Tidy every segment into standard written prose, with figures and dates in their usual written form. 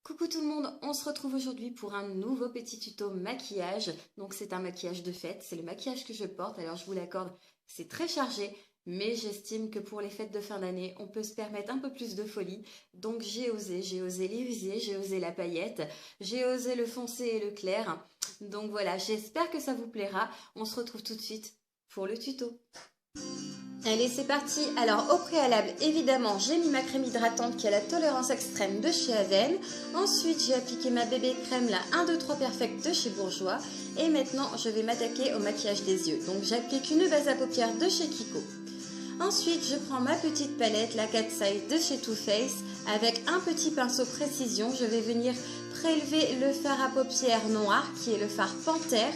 Coucou tout le monde, on se retrouve aujourd'hui pour un nouveau petit tuto maquillage. Donc c'est un maquillage de fête, c'est le maquillage que je porte, alors je vous l'accorde, c'est très chargé, mais j'estime que pour les fêtes de fin d'année, on peut se permettre un peu plus de folie. Donc j'ai osé l'iriser, j'ai osé la paillette, j'ai osé le foncé et le clair. Donc voilà, j'espère que ça vous plaira. On se retrouve tout de suite pour le tuto. Allez, c'est parti. Alors, au préalable, évidemment, j'ai mis ma crème hydratante qui a la tolérance extrême de chez Aven. Ensuite, j'ai appliqué ma bébé crème, la 1, 2, 3 Perfect de chez Bourjois. Et maintenant, je vais m'attaquer au maquillage des yeux. Donc, j'applique une base à paupières de chez Kiko. Ensuite, je prends ma petite palette, la Cat Size de chez Too Faced. Avec un petit pinceau précision, je vais venir prélever le fard à paupières noir, qui est le fard Panthère.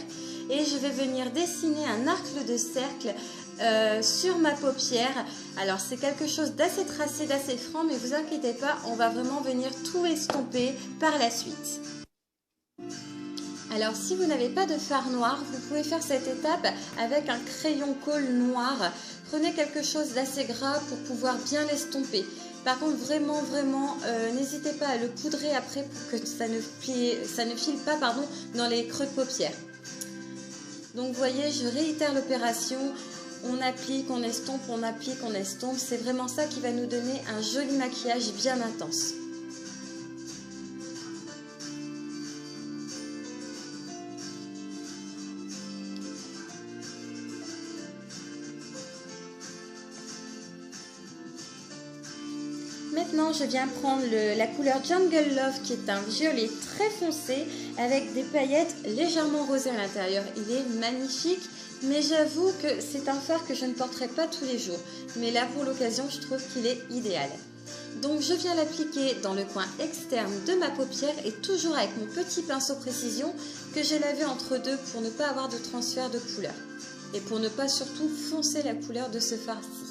Et je vais venir dessiner un arc de cercle sur ma paupière. Alors c'est quelque chose d'assez tracé, d'assez franc, mais vous inquiétez pas, on va vraiment venir tout estomper par la suite. Alors si vous n'avez pas de fard noir, vous pouvez faire cette étape avec un crayon colle noir. Prenez quelque chose d'assez gras pour pouvoir bien l'estomper. Par contre, vraiment, n'hésitez pas à le poudrer après pour que ça ne file pas dans les creux de paupières. Donc vous voyez, je réitère l'opération. On applique, on estompe, on applique, on estompe. C'est vraiment ça qui va nous donner un joli maquillage bien intense. Maintenant, je viens prendre la couleur Jungle Love qui est un violet très foncé avec des paillettes légèrement rosées à l'intérieur. Il est magnifique, mais j'avoue que c'est un fard que je ne porterai pas tous les jours. Mais là, pour l'occasion, je trouve qu'il est idéal. Donc, je viens l'appliquer dans le coin externe de ma paupière et toujours avec mon petit pinceau précision que j'ai lavé entre deux pour ne pas avoir de transfert de couleur. Et pour ne pas surtout foncer la couleur de ce fard-ci.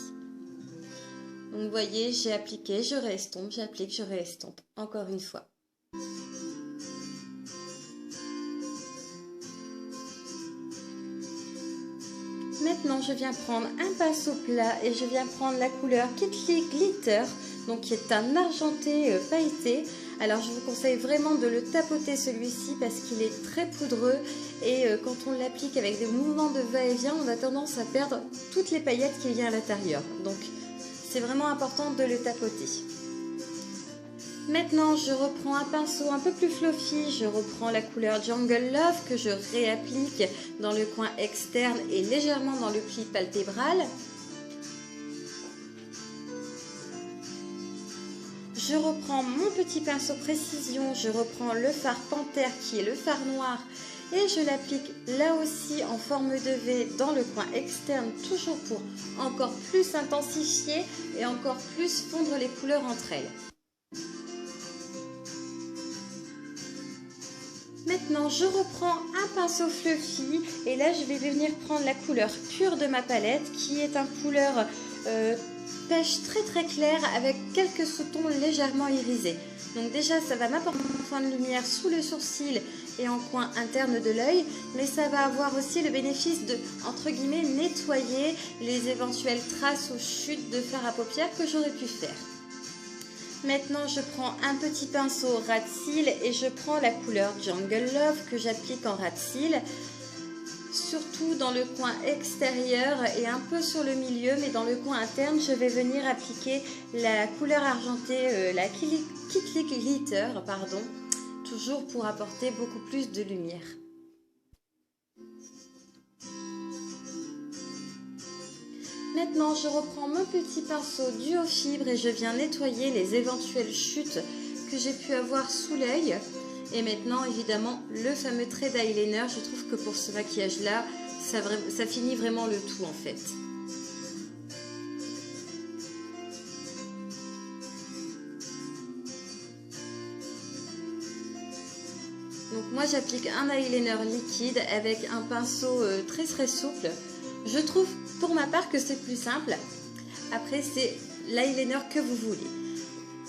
Donc vous voyez, j'ai appliqué, je réestompe, j'applique, je réestompe. Encore une fois. Maintenant, je viens prendre un pinceau plat et je viens prendre la couleur Kitty Glitter, donc qui est un argenté pailleté. Alors, je vous conseille vraiment de le tapoter celui-ci parce qu'il est très poudreux et quand on l'applique avec des mouvements de va-et-vient, on a tendance à perdre toutes les paillettes qu'il y a à l'intérieur. Donc, c'est vraiment important de le tapoter. Maintenant, je reprends un pinceau un peu plus fluffy. Je reprends la couleur Jungle Love que je réapplique dans le coin externe et légèrement dans le pli palpébral. Je reprends mon petit pinceau précision. Je reprends le fard Panthère qui est le fard noir. Et je l'applique là aussi en forme de V dans le coin externe, toujours pour encore plus intensifier et encore plus fondre les couleurs entre elles. Maintenant, je reprends un pinceau fluffy et là, je vais venir prendre la couleur pure de ma palette qui est une couleur pêche très claire avec quelques sous-tons légèrement irisés. Donc déjà, ça va m'apporter un point de lumière sous le sourcil et en coin interne de l'œil, mais ça va avoir aussi le bénéfice de, entre guillemets, nettoyer les éventuelles traces ou chutes de fard à paupières que j'aurais pu faire. Maintenant, je prends un petit pinceau ras de cils et je prends la couleur Jungle Love que j'applique en ras de cils, surtout dans le coin extérieur et un peu sur le milieu, mais dans le coin interne, je vais venir appliquer la couleur argentée, la Kitty Glitter, toujours pour apporter beaucoup plus de lumière. Maintenant, je reprends mon petit pinceau duo fibre et je viens nettoyer les éventuelles chutes que j'ai pu avoir sous l'œil. Et maintenant, évidemment, le fameux trait d'eyeliner, je trouve que pour ce maquillage-là, ça finit vraiment le tout en fait. Donc moi, j'applique un eyeliner liquide avec un pinceau très souple. Je trouve pour ma part que c'est plus simple. Après, c'est l'eyeliner que vous voulez.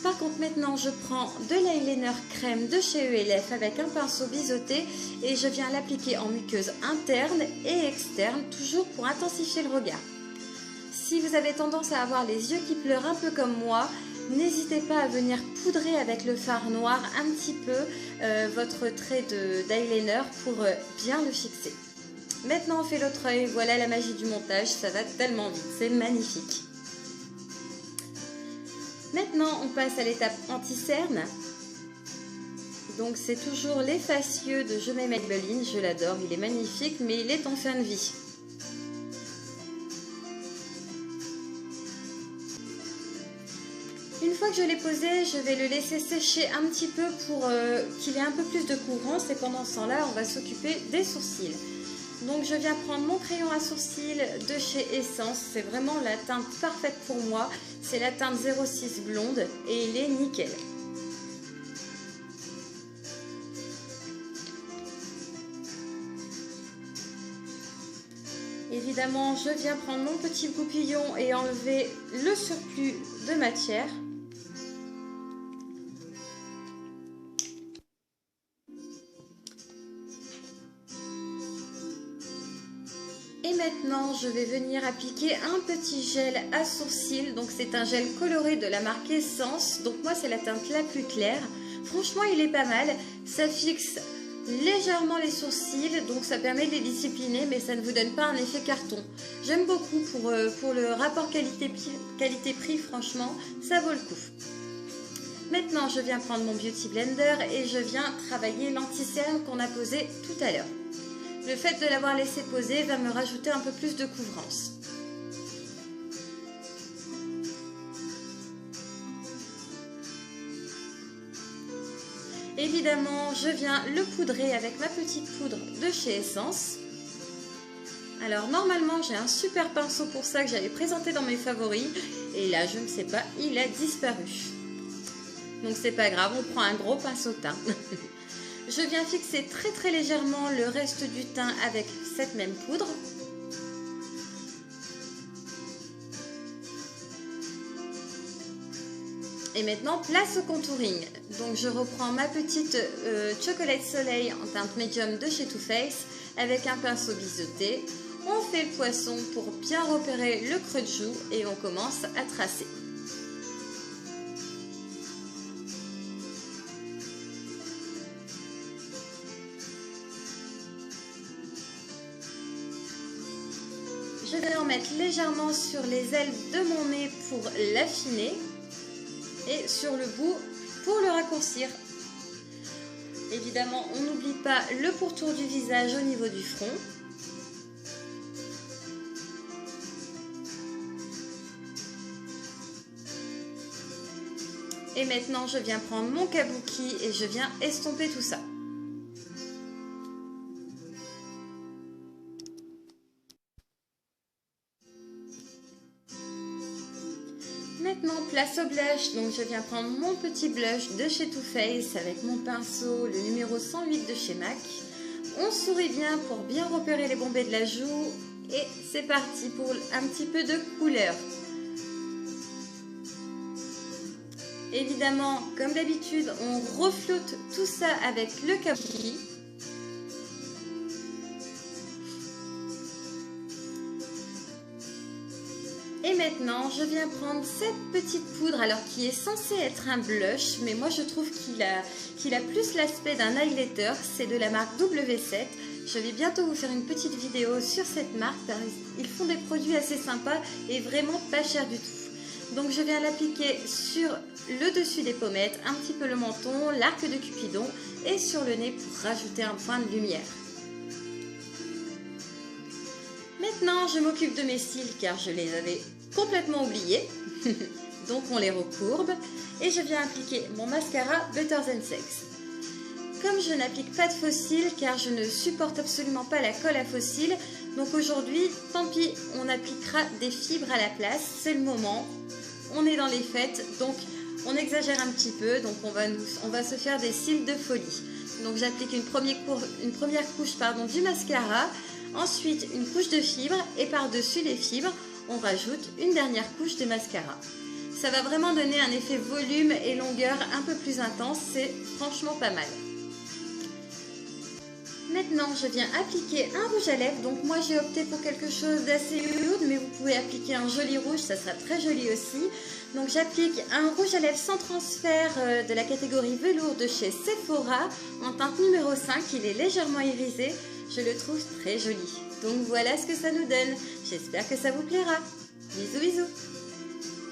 Par contre, maintenant, je prends de l'eyeliner crème de chez ELF avec un pinceau biseauté et je viens l'appliquer en muqueuse interne et externe, toujours pour intensifier le regard. Si vous avez tendance à avoir les yeux qui pleurent un peu comme moi, N'hésitez pas à venir poudrer avec le fard noir un petit peu votre trait d'eyeliner pour bien le fixer. Maintenant on fait l'autre œil, voilà la magie du montage, ça va tellement vite, c'est magnifique. Maintenant on passe à l'étape anti-cerne. Donc c'est toujours l'effacieux de Je m'aime Maybelline, je l'adore, il est magnifique mais il est en fin de vie. Une fois que je l'ai posé, je vais le laisser sécher un petit peu pour qu'il ait un peu plus de courance et pendant ce temps-là, on va s'occuper des sourcils. Donc je viens prendre mon crayon à sourcils de chez Essence, c'est vraiment la teinte parfaite pour moi, c'est la teinte 06 blonde et il est nickel. Évidemment, je viens prendre mon petit goupillon et enlever le surplus de matière. Et maintenant, je vais venir appliquer un petit gel à sourcils. Donc c'est un gel coloré de la marque Essence. Donc moi, c'est la teinte la plus claire. Franchement, il est pas mal. Ça fixe légèrement les sourcils, donc ça permet de les discipliner, mais ça ne vous donne pas un effet carton. J'aime beaucoup pour le rapport qualité-prix, franchement, ça vaut le coup. Maintenant, je viens prendre mon Beauty Blender et je viens travailler l'anti-cerne qu'on a posé tout à l'heure. Le fait de l'avoir laissé poser va me rajouter un peu plus de couvrance. Évidemment, je viens le poudrer avec ma petite poudre de chez Essence. Alors normalement, j'ai un super pinceau pour ça que j'avais présenté dans mes favoris. Et là, je ne sais pas, il a disparu. Donc c'est pas grave, on prend un gros pinceau teint. Je viens fixer très légèrement le reste du teint avec cette même poudre. Et maintenant, place au contouring. Donc je reprends ma petite Chocolate Soleil en teinte médium de chez Too Faced avec un pinceau biseauté. On fait le poisson pour bien repérer le creux de joue et on commence à tracer. Je vais en mettre légèrement sur les ailes de mon nez pour l'affiner. Et sur le bout pour le raccourcir. Évidemment, on n'oublie pas le pourtour du visage au niveau du front. Et maintenant, je viens prendre mon kabuki et je viens estomper tout ça. Maintenant, place au blush. Donc je viens prendre mon petit blush de chez Too Faced avec mon pinceau, le numéro 108 de chez MAC. On sourit bien pour bien repérer les bombées de la joue. Et c'est parti pour un petit peu de couleur. Évidemment, comme d'habitude, on refloute tout ça avec le kabuki. Et maintenant, je viens prendre cette petite poudre, alors qui est censée être un blush, mais moi je trouve qu'il a plus l'aspect d'un highlighter. C'est de la marque W7. Je vais bientôt vous faire une petite vidéo sur cette marque. Ils font des produits assez sympas et vraiment pas chers du tout. Donc je viens l'appliquer sur le dessus des pommettes, un petit peu le menton, l'arc de Cupidon et sur le nez pour rajouter un point de lumière. Maintenant, je m'occupe de mes cils car je les avais complètement oubliés. Donc on les recourbe et je viens appliquer mon mascara Better Than Sex. Comme je n'applique pas de faux cils car je ne supporte absolument pas la colle à faux cils, donc aujourd'hui, tant pis, on appliquera des fibres à la place, c'est le moment. On est dans les fêtes, donc on exagère un petit peu, donc on va se faire des cils de folie. Donc j'applique une première couche du mascara, ensuite une couche de fibres et par-dessus les fibres, on rajoute une dernière couche de mascara. Ça va vraiment donner un effet volume et longueur un peu plus intense, c'est franchement pas mal. Maintenant, je viens appliquer un rouge à lèvres. Donc moi, j'ai opté pour quelque chose d'assez nude, mais vous pouvez appliquer un joli rouge, ça sera très joli aussi. Donc j'applique un rouge à lèvres sans transfert de la catégorie velours de chez Sephora en teinte numéro 5. Il est légèrement irisé. Je le trouve très joli. Donc voilà ce que ça nous donne. J'espère que ça vous plaira. Bisous bisous.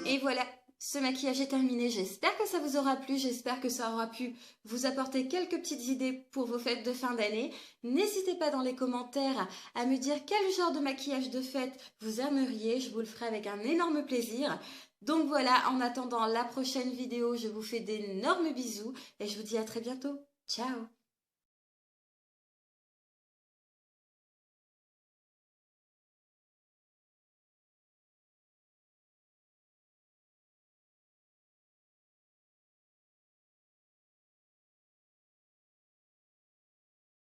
Et voilà, ce maquillage est terminé. J'espère que ça vous aura plu. J'espère que ça aura pu vous apporter quelques petites idées pour vos fêtes de fin d'année. N'hésitez pas dans les commentaires à me dire quel genre de maquillage de fête vous aimeriez. Je vous le ferai avec un énorme plaisir. Donc voilà, en attendant la prochaine vidéo, je vous fais d'énormes bisous et je vous dis à très bientôt. Ciao!